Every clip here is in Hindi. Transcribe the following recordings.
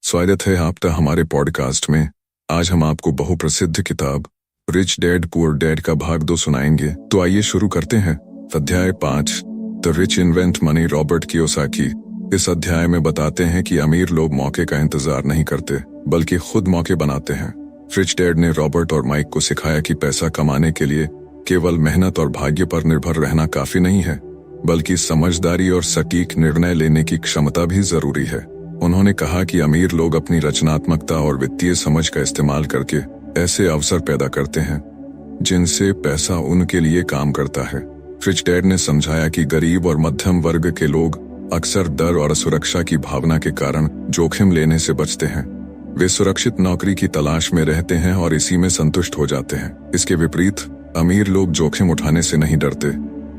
स्वागत है आपका हमारे पॉडकास्ट में। आज हम आपको बहुप्रसिद्ध किताब रिच डैड पुअर डैड का भाग 2 सुनाएंगे। तो आइए शुरू करते हैं। अध्याय 5 the rich invent money, Robert Kiyosaki. इस अध्याय में बताते हैं कि अमीर लोग मौके का इंतजार नहीं करते बल्कि खुद मौके बनाते हैं। रिच डैड ने रॉबर्ट और माइक को सिखाया कि पैसा कमाने के लिए केवल मेहनत और भाग्य पर निर्भर रहना काफी नहीं है, बल्कि समझदारी और सटीक निर्णय लेने की क्षमता भी जरूरी है। उन्होंने कहा कि अमीर लोग अपनी रचनात्मकता और वित्तीय समझ का इस्तेमाल करके ऐसे अवसर पैदा करते हैं जिनसे पैसा उनके लिए काम करता है। रिच डैड ने समझाया कि गरीब और मध्यम वर्ग के लोग अक्सर डर और असुरक्षा की भावना के कारण जोखिम लेने से बचते हैं। वे सुरक्षित नौकरी की तलाश में रहते हैं और इसी में संतुष्ट हो जाते हैं। इसके विपरीत अमीर लोग जोखिम उठाने से नहीं डरते।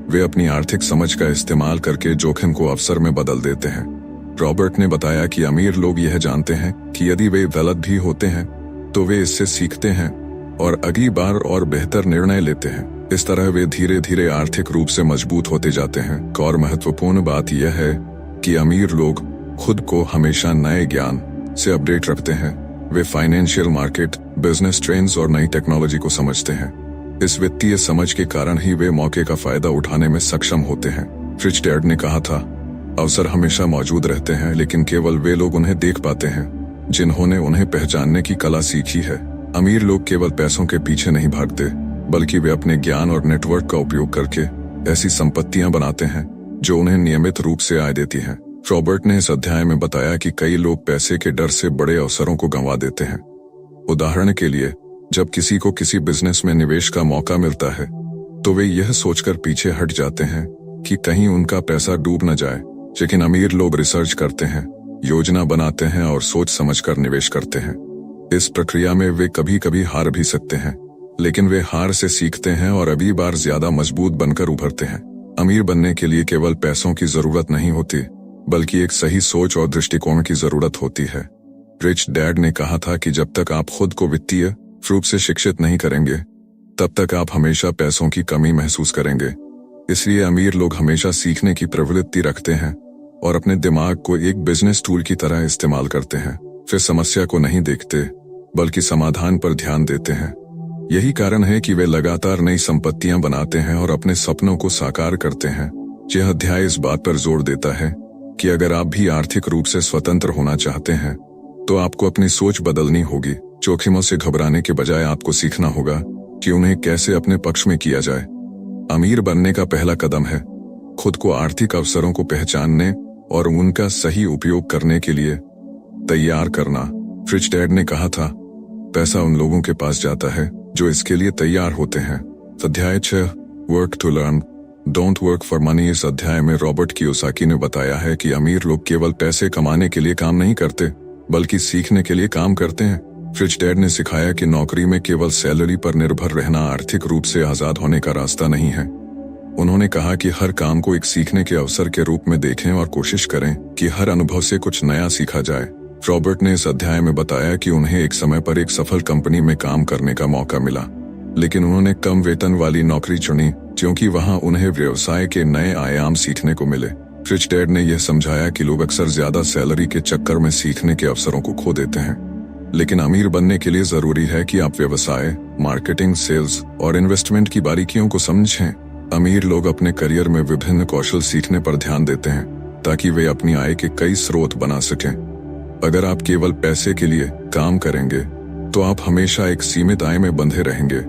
वे अपनी आर्थिक समझ का इस्तेमाल करके जोखिम को अवसर में बदल देते हैं। रॉबर्ट ने बताया कि अमीर लोग यह जानते हैं कि यदि वे गलत भी होते हैं तो वे इससे सीखते हैं और अगली बार और बेहतर निर्णय लेते हैं। इस तरह वे धीरे धीरे आर्थिक रूप से मजबूत होते जाते हैं। और महत्वपूर्ण बात यह है कि अमीर लोग खुद को हमेशा नए ज्ञान से अपडेट रखते हैं। वे फाइनेंशियल मार्केट, बिजनेस ट्रेंड्स और नई टेक्नोलॉजी को समझते हैं। इस वित्तीय समझ के कारण ही वे मौके का फायदा उठाने में सक्षम होते हैं। रिच डैड ने कहा था, अवसर हमेशा मौजूद रहते हैं, लेकिन केवल वे लोग उन्हें देख पाते हैं जिन्होंने उन्हें पहचानने की कला सीखी है। अमीर लोग केवल पैसों के पीछे नहीं भागते, बल्कि वे अपने ज्ञान और नेटवर्क का उपयोग करके ऐसी संपत्तियां बनाते हैं जो उन्हें नियमित रूप से आय देती हैं। रॉबर्ट ने इस अध्याय में बताया कि कई लोग पैसे के डर से बड़े अवसरों को गंवा देते हैं। उदाहरण के लिए, जब किसी को किसी बिजनेस में निवेश का मौका मिलता है तो वे यह सोचकर पीछे हट जाते हैं कि कहीं उनका पैसा डूब न जाए। लेकिन अमीर लोग रिसर्च करते हैं, योजना बनाते हैं और सोच समझकर निवेश करते हैं। इस प्रक्रिया में वे कभी कभी हार भी सकते हैं, लेकिन वे हार से सीखते हैं और अगली बार ज्यादा मजबूत बनकर उभरते हैं। अमीर बनने के लिए केवल पैसों की जरूरत नहीं होती, बल्कि एक सही सोच और दृष्टिकोण की जरूरत होती है। रिच डैड ने कहा था कि जब तक आप खुद को वित्तीय रूप से शिक्षित नहीं करेंगे, तब तक आप हमेशा पैसों की कमी महसूस करेंगे। इसलिए अमीर लोग हमेशा सीखने की प्रवृत्ति रखते हैं और अपने दिमाग को एक बिजनेस टूल की तरह इस्तेमाल करते हैं। वे समस्या को नहीं देखते, बल्कि समाधान पर ध्यान देते हैं। यही कारण है कि वे लगातार नई संपत्तियां बनाते हैं और अपने सपनों को साकार करते हैं। यह अध्याय इस बात पर जोर देता है कि अगर आप भी आर्थिक रूप से स्वतंत्र होना चाहते हैं तो आपको अपनी सोच बदलनी होगी। जोखिमों से घबराने के बजाय आपको सीखना होगा कि उन्हें कैसे अपने पक्ष में किया जाए। अमीर बनने का पहला कदम है खुद को आर्थिक अवसरों को पहचानने और उनका सही उपयोग करने के लिए तैयार करना। रिच डैड ने कहा था, पैसा उन लोगों के पास जाता है जो इसके लिए तैयार होते हैं। अध्याय 6 work to learn, don't work for money. इस अध्याय में रॉबर्ट कियोसाकी ने बताया है कि अमीर लोग केवल पैसे कमाने के लिए काम नहीं करते, बल्कि सीखने के लिए काम करते हैं। रिच डैड ने सिखाया कि नौकरी में केवल सैलरी पर निर्भर रहना आर्थिक रूप से आजाद होने का रास्ता नहीं है। उन्होंने कहा कि हर काम को एक सीखने के अवसर के रूप में देखें और कोशिश करें कि हर अनुभव से कुछ नया सीखा जाए। रॉबर्ट ने इस अध्याय में बताया कि उन्हें एक समय पर एक सफल कंपनी में काम करने का मौका मिला, लेकिन उन्होंने कम वेतन वाली नौकरी चुनी क्योंकि वहां उन्हें व्यवसाय के नए आयाम सीखने को मिले। रिच डैड ने यह समझाया कि लोग अक्सर ज्यादा सैलरी के चक्कर में सीखने के अवसरों को खो देते हैं, लेकिन अमीर बनने के लिए जरूरी है कि आप व्यवसाय, मार्केटिंग, सेल्स और इन्वेस्टमेंट की बारीकियों को समझें। अमीर लोग अपने करियर में विभिन्न कौशल सीखने पर ध्यान देते हैं ताकि वे अपनी आय के कई स्रोत बना सकें। अगर आप केवल पैसे के लिए काम करेंगे तो आप हमेशा एक सीमित आय में बंधे रहेंगे,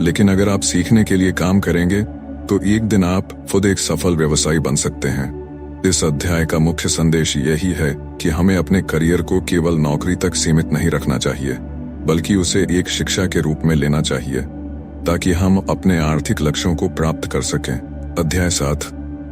लेकिन अगर आप सीखने के लिए काम करेंगे तो एक दिन आप खुद एक सफल व्यवसायी बन सकते हैं। इस अध्याय का मुख्य संदेश यही है कि हमें अपने करियर को केवल नौकरी तक सीमित नहीं रखना चाहिए, बल्कि उसे एक शिक्षा के रूप में लेना चाहिए ताकि हम अपने आर्थिक लक्ष्यों को प्राप्त कर सकें। अध्याय 7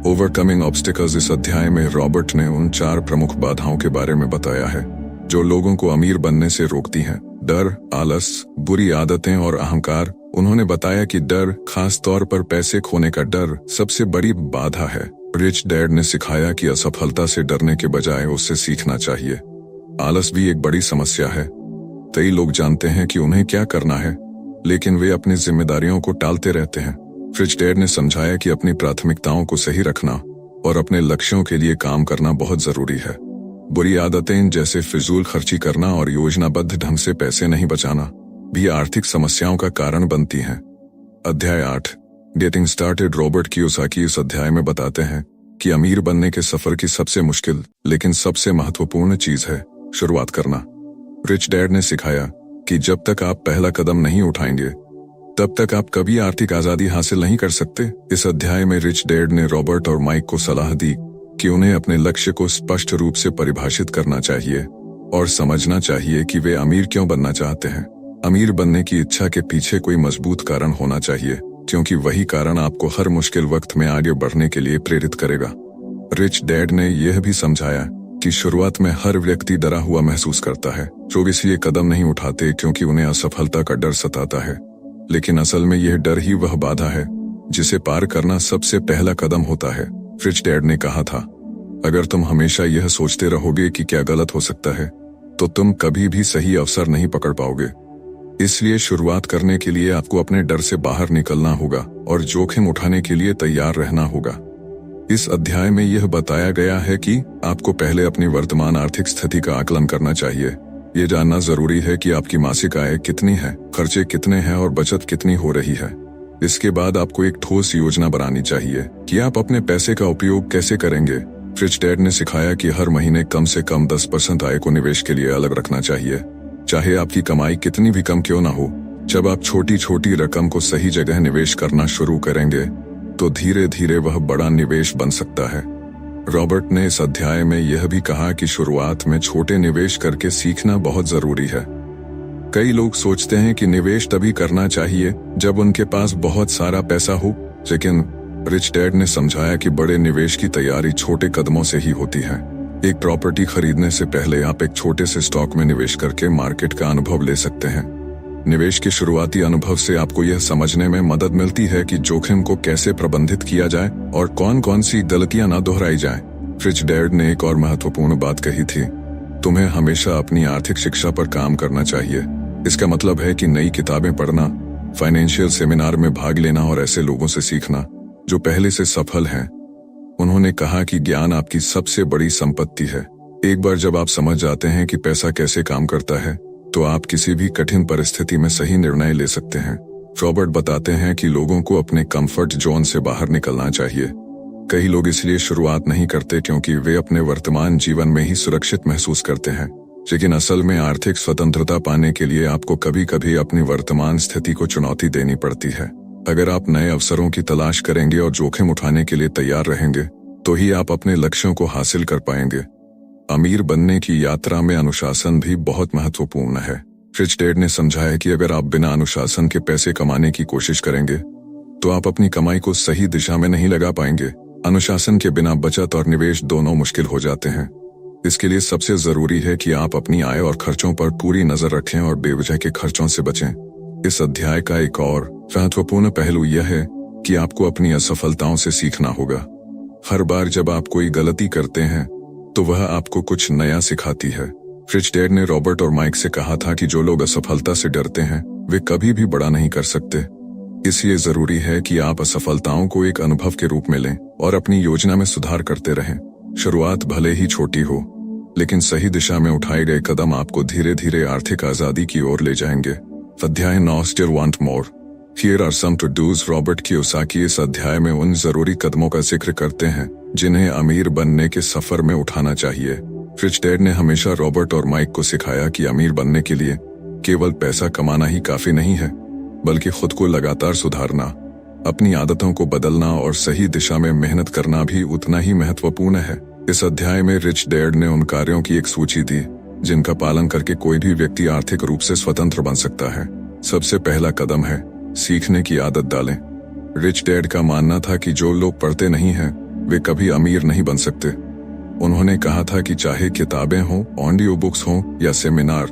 ओवरकमिंग ऑब्स्टिकल्स। इस अध्याय में रॉबर्ट ने उन 4 प्रमुख बाधाओं के बारे में बताया है जो लोगों को अमीर बनने से रोकती हैं। डर, आलस, बुरी आदतें और अहंकार। उन्होंने बताया कि डर, खास तौर पर पैसे खोने का डर, सबसे बड़ी बाधा है। रिच डैड ने सिखाया कि असफलता से डरने के बजाय उससे सीखना चाहिए। आलस भी एक बड़ी समस्या है। कई लोग जानते हैं कि उन्हें क्या करना है, लेकिन वे अपनी जिम्मेदारियों को टालते रहते हैं। रिच डैड ने समझाया कि अपनी प्राथमिकताओं को सही रखना और अपने लक्ष्यों के लिए काम करना बहुत जरूरी है। बुरी आदतें जैसे फिजूल खर्ची करना और योजनाबद्ध ढंग से पैसे नहीं बचाना भी आर्थिक समस्याओं का कारण बनती हैं। अध्याय 8 गेटिंग स्टार्टेड। रॉबर्ट कियोसाकी इस अध्याय में बताते हैं कि अमीर बनने के सफर की सबसे मुश्किल लेकिन सबसे महत्वपूर्ण चीज है शुरुआत करना। रिच डैड ने सिखाया कि जब तक आप पहला कदम नहीं उठाएंगे तब तक आप कभी आर्थिक आजादी हासिल नहीं कर सकते। इस अध्याय में रिच डैड ने रॉबर्ट और माइक को सलाह दी कि उन्हें अपने लक्ष्य को स्पष्ट रूप से परिभाषित करना चाहिए और समझना चाहिए कि वे अमीर क्यों बनना चाहते हैं। अमीर बनने की इच्छा के पीछे कोई मजबूत कारण होना चाहिए, क्योंकि वही कारण आपको हर मुश्किल वक्त में आगे बढ़ने के लिए प्रेरित करेगा। रिच डैड ने यह भी समझाया कि शुरुआत में हर व्यक्ति डरा हुआ महसूस करता है, जो इसलिए कदम नहीं उठाते क्योंकि उन्हें असफलता का डर सताता है। लेकिन असल में यह डर ही वह बाधा है जिसे पार करना सबसे पहला कदम होता है। रिच डैड ने कहा था, अगर तुम हमेशा यह सोचते रहोगे कि क्या गलत हो सकता है तो तुम कभी भी सही अवसर नहीं पकड़ पाओगे। इसलिए शुरुआत करने के लिए आपको अपने डर से बाहर निकलना होगा और जोखिम उठाने के लिए तैयार रहना होगा। इस अध्याय में यह बताया गया है कि आपको पहले अपनी वर्तमान आर्थिक स्थिति का आकलन करना चाहिए। ये जानना जरूरी है कि आपकी मासिक आय कितनी है, खर्चे कितने हैं और बचत कितनी हो रही है। इसके बाद आपको एक ठोस योजना बनानी चाहिए कि आप अपने पैसे का उपयोग कैसे करेंगे। रिच डैड ने सिखाया कि हर महीने कम से कम 10% आय को निवेश के लिए अलग रखना चाहिए, चाहे आपकी कमाई कितनी भी कम क्यों ना हो। जब आप छोटी छोटी रकम को सही जगह निवेश करना शुरू करेंगे तो धीरे धीरे वह बड़ा निवेश बन सकता है। रॉबर्ट ने इस अध्याय में यह भी कहा कि शुरुआत में छोटे निवेश करके सीखना बहुत जरूरी है। कई लोग सोचते हैं कि निवेश तभी करना चाहिए जब उनके पास बहुत सारा पैसा हो, लेकिन रिच डैड ने समझाया कि बड़े निवेश की तैयारी छोटे कदमों से ही होती है। एक प्रॉपर्टी खरीदने से पहले आप एक छोटे से स्टॉक में निवेश करके मार्केट का अनुभव ले सकते हैं। निवेश के शुरुआती अनुभव से आपको यह समझने में मदद मिलती है कि जोखिम को कैसे प्रबंधित किया जाए और कौन कौन सी गलतियां न दोहराई जाएं। रिच डैड ने एक और महत्वपूर्ण बात कही थी, तुम्हें हमेशा अपनी आर्थिक शिक्षा पर काम करना चाहिए। इसका मतलब है कि नई किताबें पढ़ना, फाइनेंशियल सेमिनार में भाग लेना और ऐसे लोगों से सीखना जो पहले से सफल हैं। उन्होंने कहा कि ज्ञान आपकी सबसे बड़ी संपत्ति है। एक बार जब आप समझ जाते हैं कि पैसा कैसे काम करता है तो आप किसी भी कठिन परिस्थिति में सही निर्णय ले सकते हैं। रॉबर्ट बताते हैं कि लोगों को अपने कंफर्ट जोन से बाहर निकलना चाहिए। कई लोग इसलिए शुरुआत नहीं करते क्योंकि वे अपने वर्तमान जीवन में ही सुरक्षित महसूस करते हैं, लेकिन असल में आर्थिक स्वतंत्रता पाने के लिए आपको कभी कभी अपनी वर्तमान स्थिति को चुनौती देनी पड़ती है। अगर आप नए अवसरों की तलाश करेंगे और जोखिम उठाने के लिए तैयार रहेंगे तो ही आप अपने लक्ष्यों को हासिल कर पाएंगे। अमीर बनने की यात्रा में अनुशासन भी बहुत महत्वपूर्ण है। रिच डैड ने समझाया कि अगर आप बिना अनुशासन के पैसे कमाने की कोशिश करेंगे तो आप अपनी कमाई को सही दिशा में नहीं लगा पाएंगे। अनुशासन के बिना बचत और निवेश दोनों मुश्किल हो जाते हैं। इसके लिए सबसे जरूरी है कि आप अपनी आय और खर्चों पर पूरी नजर रखें और बेवजह के खर्चों से बचें। इस अध्याय का एक और महत्वपूर्ण पहलू यह है कि आपको अपनी असफलताओं से सीखना होगा। हर बार जब आप कोई गलती करते हैं तो वह आपको कुछ नया सिखाती है। रिच डैड ने रॉबर्ट और माइक से कहा था कि जो लोग असफलता से डरते हैं वे कभी भी बड़ा नहीं कर सकते। इसलिए जरूरी है कि आप असफलताओं को एक अनुभव के रूप में लें और अपनी योजना में सुधार करते रहें। शुरुआत भले ही छोटी हो, लेकिन सही दिशा में उठाए गए कदम आपको धीरे धीरे आर्थिक आजादी की ओर ले जाएंगे। अध्याय 9 Still Want More। Here are some to-dos। Robert Kiyosaki इस अध्याय में उन जरूरी कदमों का जिक्र करते हैं जिन्हें अमीर बनने के सफर में उठाना चाहिए। रिच डैड ने हमेशा रॉबर्ट और माइक को सिखाया कि अमीर बनने के लिए केवल पैसा कमाना ही काफी नहीं है, बल्कि खुद को लगातार सुधारना, अपनी आदतों को बदलना और सही दिशा में मेहनत करना भी उतना ही महत्वपूर्ण है। इस अध्याय में रिच डैड ने उन कार्यों की एक सूची दी जिनका पालन करके कोई भी व्यक्ति आर्थिक रूप से स्वतंत्र बन सकता है। सबसे पहला कदम है सीखने की आदत डालें। रिच डैड का मानना था कि जो लोग पढ़ते नहीं हैं वे कभी अमीर नहीं बन सकते। उन्होंने कहा था कि चाहे किताबें हों, ऑडियो बुक्स हों या सेमिनार,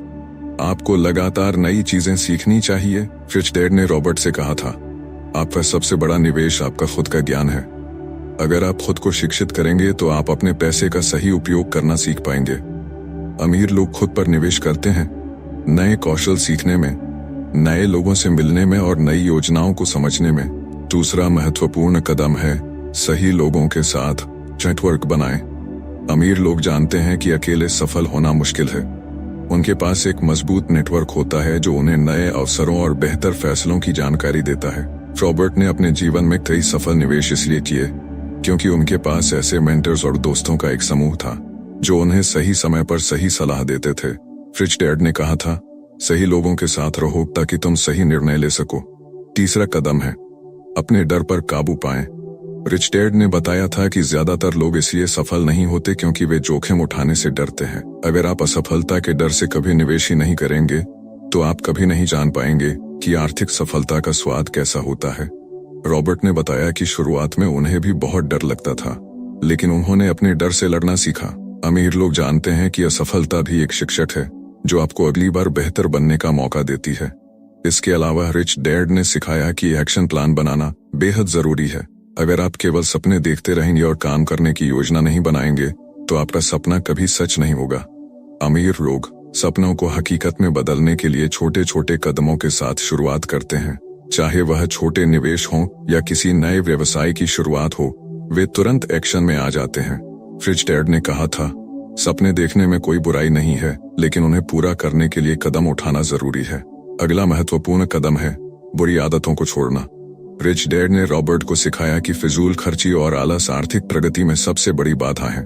आपको लगातार नई चीजें सीखनी चाहिए। रिच डैड ने रॉबर्ट से कहा था, आपका सबसे बड़ा निवेश आपका खुद का ज्ञान है। अगर आप खुद को शिक्षित करेंगे तो आप अपने पैसे का सही उपयोग करना सीख पाएंगे। अमीर लोग खुद पर निवेश करते हैं, नए कौशल सीखने में, नए लोगों से मिलने में और नई योजनाओं को समझने में। दूसरा महत्वपूर्ण कदम है सही लोगों के साथ नेटवर्क बनाएं। अमीर लोग जानते हैं कि अकेले सफल होना मुश्किल है। उनके पास एक मजबूत नेटवर्क होता है जो उन्हें नए अवसरों और बेहतर फैसलों की जानकारी देता है। रॉबर्ट ने अपने जीवन में कई सफल निवेश इसलिए किए क्योंकि उनके पास ऐसे मेंटर्स और दोस्तों का एक समूह था जो उन्हें सही समय पर सही सलाह देते थे। रिच डैड ने कहा था, सही लोगों के साथ रहो ताकि तुम सही निर्णय ले सको। तीसरा कदम है अपने डर पर काबू पाएं। रिच डैड ने बताया था कि ज्यादातर लोग इसलिए सफल नहीं होते क्योंकि वे जोखिम उठाने से डरते हैं। अगर आप असफलता के डर से कभी निवेश ही नहीं करेंगे तो आप कभी नहीं जान पाएंगे कि आर्थिक सफलता का स्वाद कैसा होता है। रॉबर्ट ने बताया कि शुरुआत में उन्हें भी बहुत डर लगता था, लेकिन उन्होंने अपने डर से लड़ना सीखा। अमीर लोग जानते हैं कि असफलता भी एक शिक्षक है जो आपको अगली बार बेहतर बनने का मौका देती है। इसके अलावा रिच डैड ने सिखाया कि एक्शन प्लान बनाना बेहद जरूरी है। अगर आप केवल सपने देखते रहेंगे और काम करने की योजना नहीं बनाएंगे तो आपका सपना कभी सच नहीं होगा। अमीर लोग सपनों को हकीकत में बदलने के लिए छोटे छोटे कदमों के साथ शुरुआत करते हैं। चाहे वह छोटे निवेश हों या किसी नए व्यवसाय की शुरुआत हो, वे तुरंत एक्शन में आ जाते हैं। रिच डैड ने कहा था, सपने देखने में कोई बुराई नहीं है, लेकिन उन्हें पूरा करने के लिए कदम उठाना जरूरी है। अगला महत्वपूर्ण कदम है बुरी आदतों को छोड़ना। रिच डैड ने रॉबर्ट को सिखाया कि फिजूल खर्ची और आलस आर्थिक प्रगति में सबसे बड़ी बाधा है।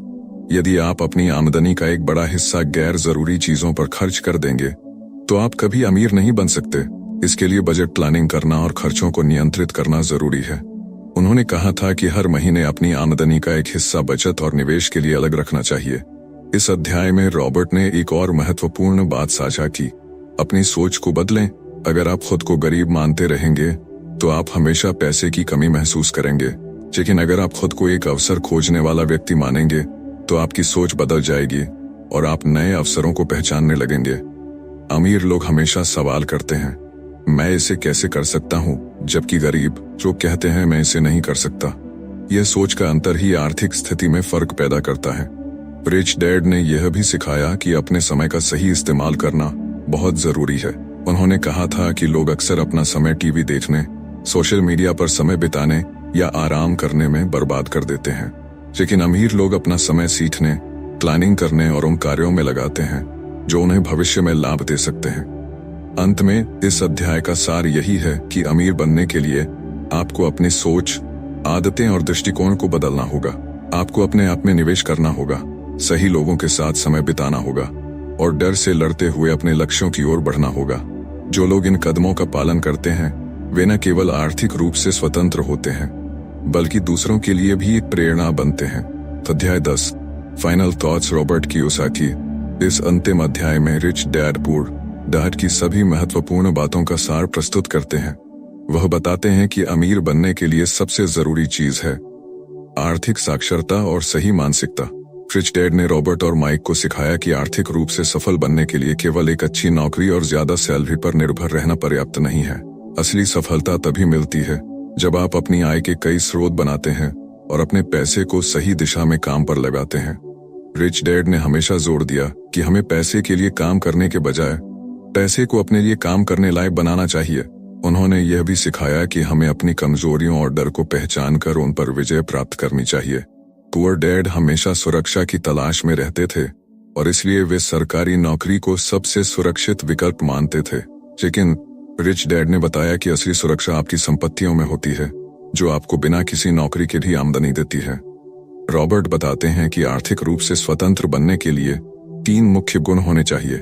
यदि आप अपनी आमदनी का एक बड़ा हिस्सा गैर जरूरी चीजों पर खर्च कर देंगे तो आप कभी अमीर नहीं बन सकते। इसके लिए बजट प्लानिंग करना और खर्चों को नियंत्रित करना जरूरी है। उन्होंने कहा था कि हर महीने अपनी आमदनी का एक हिस्सा बचत और निवेश के लिए अलग रखना चाहिए। इस अध्याय में रॉबर्ट ने एक और महत्वपूर्ण बात साझा की, अपनी सोच को बदलें। अगर आप खुद को गरीब मानते रहेंगे तो आप हमेशा पैसे की कमी महसूस करेंगे, लेकिन अगर आप खुद को एक अवसर खोजने वाला व्यक्ति मानेंगे तो आपकी सोच बदल जाएगी और आप नए अवसरों को पहचानने लगेंगे। अमीर लोग हमेशा सवाल करते हैं, मैं इसे कैसे कर सकता हूँ, जबकि गरीब लोग कहते हैं मैं इसे नहीं कर सकता। यह सोच का अंतर ही आर्थिक स्थिति में फर्क पैदा करता है। रिच डैड ने यह भी सिखाया कि अपने समय का सही इस्तेमाल करना बहुत जरूरी है। उन्होंने कहा था कि लोग अक्सर अपना समय टीवी देखने, सोशल मीडिया पर समय बिताने या आराम करने में बर्बाद कर देते हैं, लेकिन अमीर लोग अपना समय सीखने, प्लानिंग करने और उन कार्यों में लगाते हैं जो उन्हें भविष्य में लाभ दे सकते हैं। अंत में इस अध्याय का सार यही है कि अमीर बनने के लिए आपको अपनी सोच, आदतें और दृष्टिकोण को बदलना होगा। आपको अपने आप में निवेश करना होगा, सही लोगों के साथ समय बिताना होगा और डर से लड़ते हुए अपने लक्ष्यों की ओर बढ़ना होगा। जो लोग इन कदमों का पालन करते हैं वे न केवल आर्थिक रूप से स्वतंत्र होते हैं बल्कि दूसरों के लिए भी एक प्रेरणा बनते हैं। अध्याय 10 फाइनल थॉट्स रॉबर्ट कियोसाकी। इस अंतिम अध्याय में रिच डैड पुअर डैड की सभी महत्वपूर्ण बातों का सार प्रस्तुत करते हैं। वह बताते हैं कि अमीर बनने के लिए सबसे जरूरी चीज है आर्थिक साक्षरता और सही मानसिकता। रिच डैड ने रॉबर्ट और माइक को सिखाया कि आर्थिक रूप से सफल बनने के लिए केवल एक अच्छी नौकरी और ज्यादा सैलरी पर निर्भर रहना पर्याप्त नहीं है। असली सफलता तभी मिलती है जब आप अपनी आय के कई स्रोत बनाते हैं और अपने पैसे को सही दिशा में काम पर लगाते हैं। रिच डैड ने हमेशा जोर दिया कि हमें पैसे के लिए काम करने के बजाय पैसे को अपने लिए काम करने लायक बनाना चाहिए। उन्होंने यह भी सिखाया कि हमें अपनी कमजोरियों और डर को पहचान कर उन पर विजय प्राप्त करनी चाहिए। पुअर डैड हमेशा सुरक्षा की तलाश में रहते थे और इसलिए वे सरकारी नौकरी को सबसे सुरक्षित विकल्प मानते थे, लेकिन रिच डैड ने बताया कि असली सुरक्षा आपकी संपत्तियों में होती है जो आपको बिना किसी नौकरी के भी आमदनी देती है। रॉबर्ट बताते हैं कि आर्थिक रूप से स्वतंत्र बनने के लिए 3 मुख्य गुण होने चाहिए,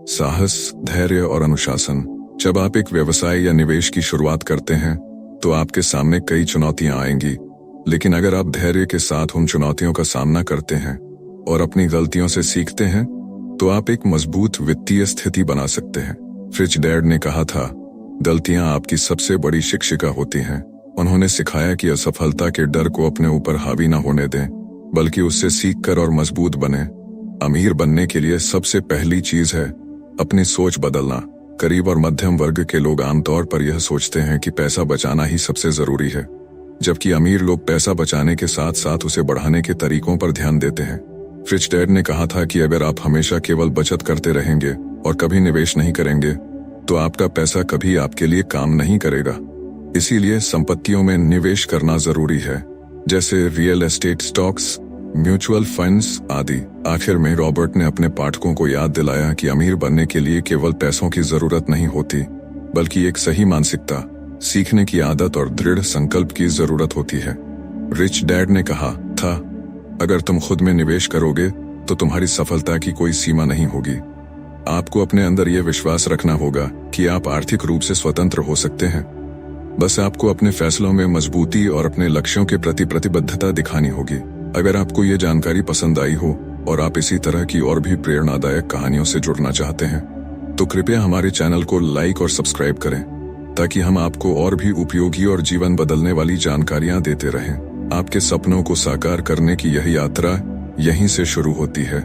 साहस, धैर्य और अनुशासन। जब आप एक व्यवसाय या निवेश की शुरुआत करते हैं तो आपके सामने कई चुनौतियां आएंगी, लेकिन अगर आप धैर्य के साथ उन चुनौतियों का सामना करते हैं और अपनी गलतियों से सीखते हैं तो आप एक मजबूत वित्तीय स्थिति बना सकते हैं। रिच डैड ने कहा था, गलतियां आपकी सबसे बड़ी शिक्षिका होती हैं। उन्होंने सिखाया कि असफलता के डर को अपने ऊपर हावी न होने दें, बल्कि उससे सीखकर और मजबूत बने। अमीर बनने के लिए सबसे पहली चीज है अपनी सोच बदलना। गरीब और मध्यम वर्ग के लोग आमतौर पर यह सोचते हैं कि पैसा बचाना ही सबसे जरूरी है, जबकि अमीर लोग पैसा बचाने के साथ साथ उसे बढ़ाने के तरीकों पर ध्यान देते हैं। रिच डैड ने कहा था कि अगर आप हमेशा केवल बचत करते रहेंगे और कभी निवेश नहीं करेंगे तो आपका पैसा कभी आपके लिए काम नहीं करेगा। इसीलिए संपत्तियों में निवेश करना जरूरी है, जैसे real estate, stocks, mutual funds आदि। आखिर में रॉबर्ट ने अपने पाठकों को याद दिलाया कि अमीर बनने के लिए केवल पैसों की जरूरत नहीं होती, बल्कि एक सही मानसिकता, सीखने की आदत और दृढ़ संकल्प की जरूरत होती है। रिच डैड ने कहा था, अगर तुम खुद में निवेश करोगे तो तुम्हारी सफलता की कोई सीमा नहीं होगी। आपको अपने अंदर यह विश्वास रखना होगा कि आप आर्थिक रूप से स्वतंत्र हो सकते हैं। बस आपको अपने फैसलों में मजबूती और अपने लक्ष्यों के प्रति प्रतिबद्धता दिखानी होगी। अगर आपको ये जानकारी पसंद आई हो और आप इसी तरह की और भी प्रेरणादायक कहानियों से जुड़ना चाहते हैं, तो कृपया हमारे चैनल को लाइक और सब्सक्राइब करें, ताकि हम आपको और भी उपयोगी और जीवन बदलने वाली जानकारियां देते रहें। आपके सपनों को साकार करने की यह यात्रा यहीं से शुरू होती है।